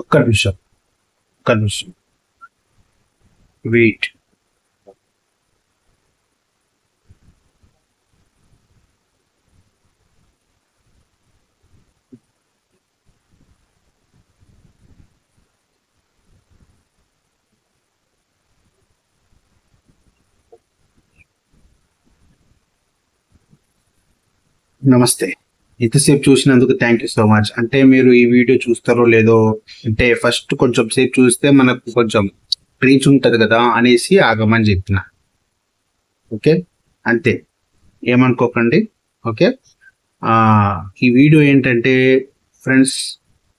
ఒక్క నిమిషం, ఒక్క నిమిషం వెయిట్. నమస్తే. ఇంతసేపు చూసినందుకు థ్యాంక్ యూ సో మచ్. అంటే మీరు ఈ వీడియో చూస్తారో లేదో, అంటే ఫస్ట్ కొంచెం సేపు చూస్తే మనకు కొంచెం రీచ్ ఉంటుంది కదా అనేసి ఆగమని చెప్పిన. ఓకే, అంతే, ఏమనుకోకండి. ఓకే, ఈ వీడియో ఏంటంటే ఫ్రెండ్స్,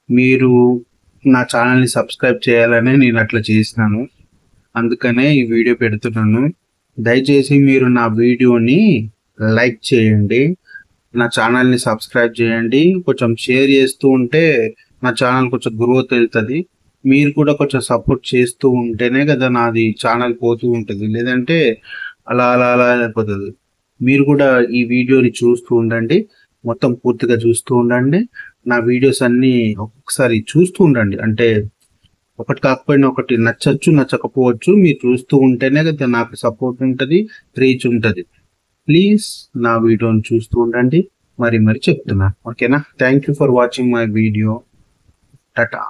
మీరు నా ఛానల్ని సబ్స్క్రైబ్ చేయాలని నేను అట్లా చేసినాను, అందుకనే ఈ వీడియో పెడుతున్నాను. దయచేసి మీరు నా వీడియోని లైక్ చేయండి, నా ఛానల్ని సబ్స్క్రైబ్ చేయండి, కొంచెం షేర్ చేస్తూ ఉంటే నా ఛానల్ కొంచెం గ్రోత్ వెళ్తుంది. మీరు కూడా కొంచెం సపోర్ట్ చేస్తూ ఉంటేనే కదా నాది ఛానల్ పోతూ ఉంటుంది, లేదంటే అలా అలా అలా అయిపోతుంది. మీరు కూడా ఈ వీడియోని చూస్తూ ఉండండి, మొత్తం పూర్తిగా చూస్తూ ఉండండి. నా వీడియోస్ అన్నీ ఒక్కొక్కసారి చూస్తూ ఉండండి, అంటే ఒకటి కాకపోయినా ఒకటి నచ్చచ్చు నచ్చకపోవచ్చు, మీరు చూస్తూ ఉంటేనే కదా నాకు సపోర్ట్ ఉంటుంది, రీచ్ ఉంటుంది. ప్లీజ్ నా వీడియోని చూస్తూ ఉండండి, మరి చెప్తున్నా. ఓకేనా? Thank you for watching my video. Tata.